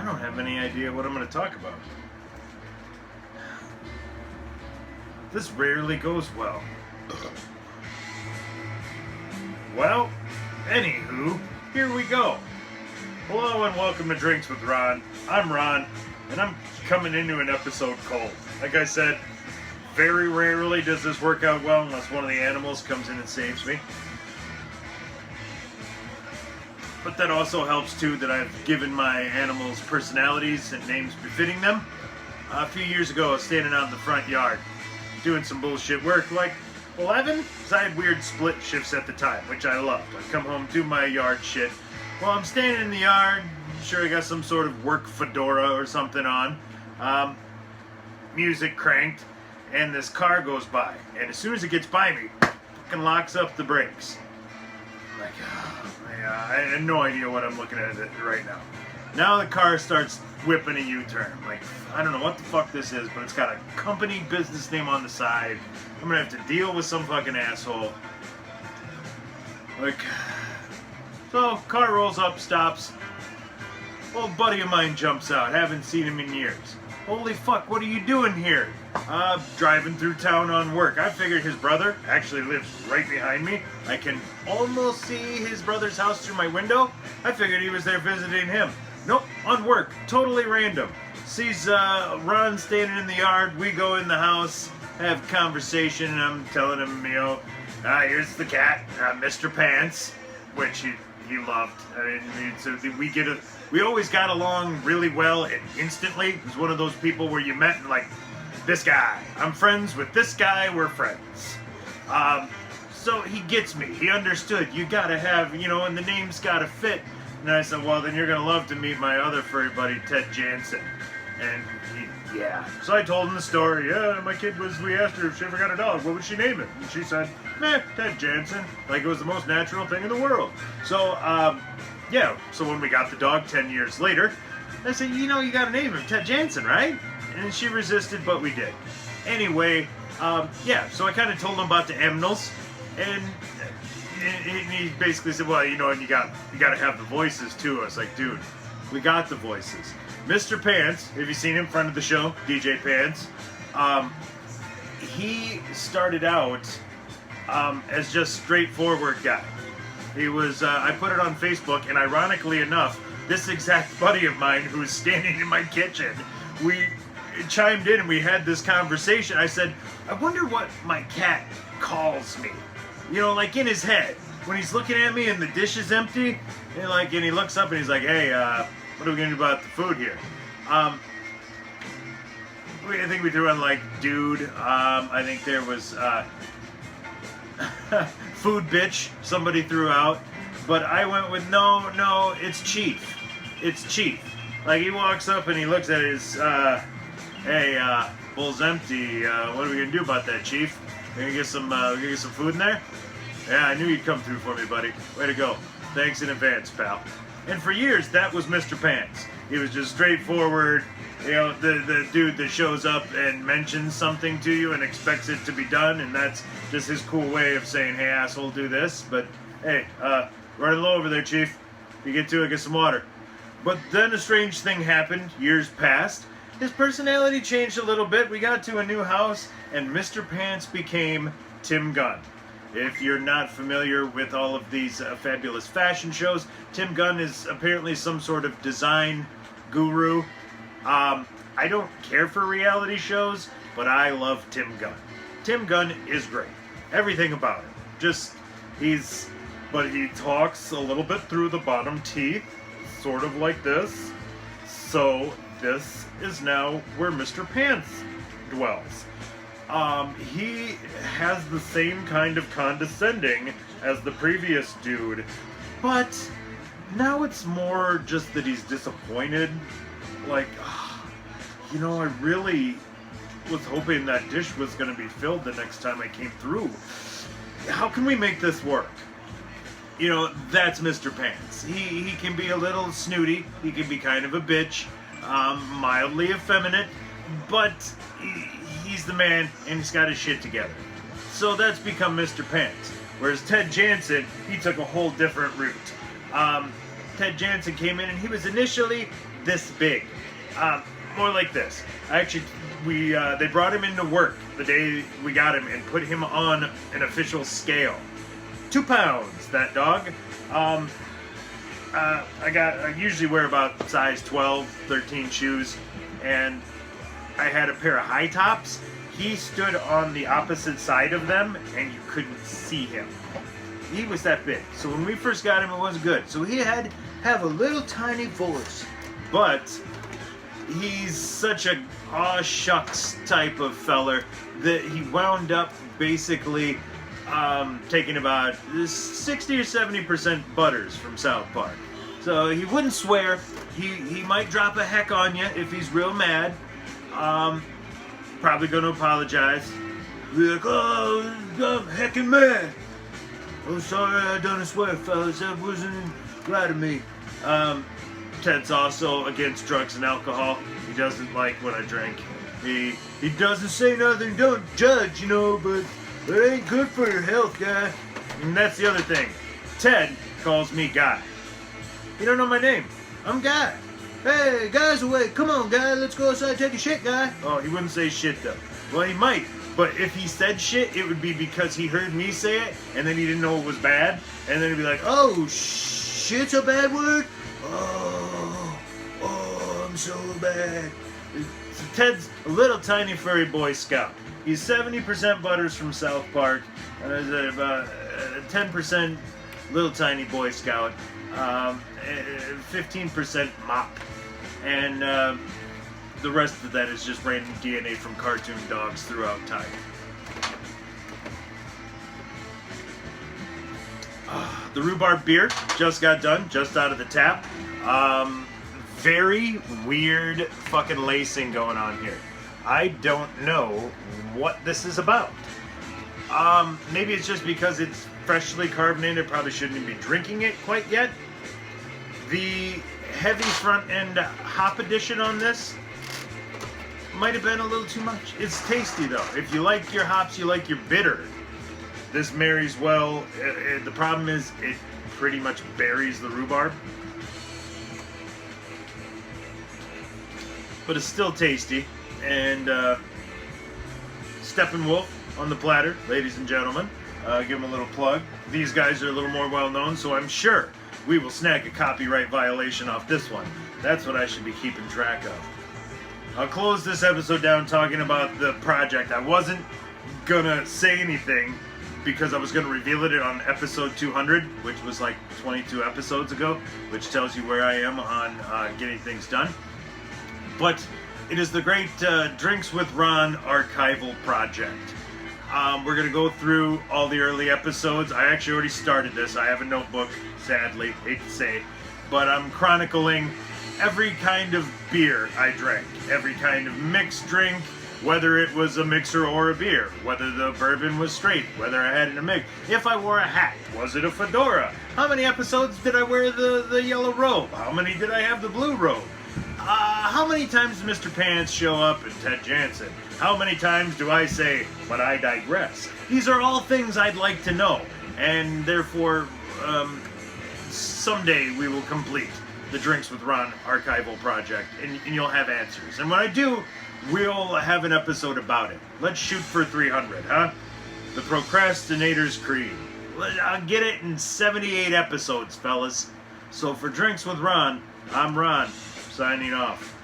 don't have any idea what I'm going to talk about. This rarely goes well. Well, anywho, here we go. Hello and welcome to Drinks with Ron. I'm Ron, and I'm coming into an episode cold. Like I said, very rarely does this work out well unless one of the animals comes in and saves me. But that also helps too that I've given my animals personalities and names befitting them. A few years ago I was standing out in the front yard doing some bullshit work like 11, because I had weird split shifts at the time, which I loved. I'd come home, do my yard shit. Well, I'm standing in the yard, sure I got some sort of work fedora or something on, music cranked, and this car goes by. And as soon as it gets by me, fucking locks up the brakes. I'm like, I have no idea what I'm looking at right now. Now the car starts whipping a U-turn. I'm like, I don't know what the fuck this is, but it's got a company business name on the side. I'm gonna have to deal with some fucking asshole. Like, so car rolls up, stops. Old buddy of mine jumps out. Haven't seen him in years. Holy fuck, what are you doing here? Driving through town on work. I figured his brother actually lives right behind me. I can almost see his brother's house through my window. I figured he was there visiting him. Nope, on work. Totally random. Sees Ron standing in the yard. We go in the house, have conversation, and I'm telling him, you know, here's the cat, Mr. Pants, which he loved. I mean, so we always got along really well and instantly. He was one of those people where you met and like, this guy, I'm friends with this guy, we're friends. So he gets me. He understood. You gotta have, you know, and the name's gotta fit. And I said, well, then you're gonna love to meet my other furry buddy, Ted Jansen. And yeah. So I told him the story. Yeah, my kid we asked her if she ever got a dog, what would she name it? And she said, Ted Jansen. Like it was the most natural thing in the world. So, yeah. So when we got the dog 10 years later, I said, you know, you gotta name him Ted Jansen, right? And she resisted, but we did. Anyway, yeah, so I kind of told him about the aminals, and he basically said, well, you know, and you got to have the voices too. I was like, dude, we got the voices. Mr. Pants, have you seen him, friend of the show, DJ Pants? He started out as just straightforward guy. He was, I put it on Facebook, and ironically enough, this exact buddy of mine who's standing in my kitchen, we chimed in and we had this conversation. I said, I wonder what my cat calls me. You know, like in his head. When he's looking at me and the dish is empty, and he looks up and he's like, hey, what are we gonna do about the food here? I think we threw in like dude. I think there was food bitch somebody threw out. But I went with no, it's chief. It's chief. Like he walks up and he looks at his hey, bowl's empty. What are we gonna do about that, Chief? We gonna get some food in there? Yeah, I knew you'd come through for me, buddy. Way to go. Thanks in advance, pal. And for years, that was Mr. Pants. He was just straightforward, you know, the dude that shows up and mentions something to you and expects it to be done, and that's just his cool way of saying, hey, asshole, do this. But, hey, running low over there, Chief. If you get to it, get some water. But then a strange thing happened. Years passed. His personality changed a little bit. We got to a new house, and Mr. Pants became Tim Gunn. If you're not familiar with all of these fabulous fashion shows, Tim Gunn is apparently some sort of design guru. I don't care for reality shows, but I love Tim Gunn. Tim Gunn is great. Everything about him. But he talks a little bit through the bottom teeth, sort of like this. So this is now where Mr. Pants dwells. He has the same kind of condescending as the previous dude, but now it's more just that he's disappointed. Like, you know, I really was hoping that dish was going to be filled the next time I came through. How can we make this work? You know, that's Mr. Pants. He can be a little snooty. He can be kind of a bitch. Mildly effeminate, but he's the man and he's got his shit together. So that's become Mr. Pants. Whereas Ted Jansen, he took a whole different route. Ted Jansen came in and he was initially this big. More like this. Actually, they brought him into work the day we got him and put him on an official scale. 2 pounds, that dog. I usually wear about size 12, 13 shoes, and I had a pair of high tops. He stood on the opposite side of them, and you couldn't see him. He was that big. So when we first got him, it was good. So he had to have a little tiny voice. But he's such a aw shucks type of feller that he wound up basically taking about 60 or 70% butters from South Park. So he wouldn't swear. He might drop a heck on you if he's real mad. Probably going to apologize. Be like, oh, I'm heckin' mad. Oh, sorry, I done swear, fellas. That wasn't right of me. Ted's also against drugs and alcohol. He doesn't like when I drink. He doesn't say nothing, don't judge, you know, but it ain't good for your health, guy. And that's the other thing. Ted calls me Guy. You don't know my name. I'm Guy. Hey, Guy's awake. Come on, Guy. Let's go outside and take a shit, Guy. Oh, he wouldn't say shit, though. Well, he might. But if he said shit, it would be because he heard me say it, and then he didn't know it was bad. And then he'd be like, oh, shit's a bad word? Oh, I'm so bad. So Ted's a little tiny furry Boy Scout. He's 70% Butters from South Park, and about 10% little tiny Boy Scout, 15% Mop, and the rest of that is just random DNA from cartoon dogs throughout time. The rhubarb beer just got done, just out of the tap. Very weird fucking lacing going on here. I don't know what this is about. Maybe it's just because it's freshly carbonated. Probably shouldn't even be drinking it quite yet. The heavy front end hop addition on this might have been a little too much. It's tasty though. If you like your hops, you like your bitter, this marries well. The problem is it pretty much buries the rhubarb. But it's still tasty. And Steppenwolf on the platter, ladies and gentlemen. Give them a little plug. These guys are a little more well known, so I'm sure we will snag a copyright violation off this one. That's what I should be keeping track of. I'll close this episode down talking about the project. I wasn't gonna say anything because I was gonna reveal it on episode 200, which was like 22 episodes ago, which tells you where I am on getting things done. But it is the great Drinks with Ron archival project. We're going to go through all the early episodes. I actually already started this. I have a notebook, sadly, hate to say, but I'm chronicling every kind of beer I drank, every kind of mixed drink, whether it was a mixer or a beer, whether the bourbon was straight, whether I had it in a mix, if I wore a hat, was it a fedora, how many episodes did I wear the yellow robe, how many did I have the blue robe, how many times does Mr. Pants show up in Ted Jansen? How many times do I say, but I digress? These are all things I'd like to know, and therefore, someday we will complete the Drinks with Ron archival project, and you'll have answers. And when I do, we'll have an episode about it. Let's shoot for 300, huh? The Procrastinator's Creed. I'll get it in 78 episodes, fellas. So for Drinks with Ron, I'm Ron, signing off.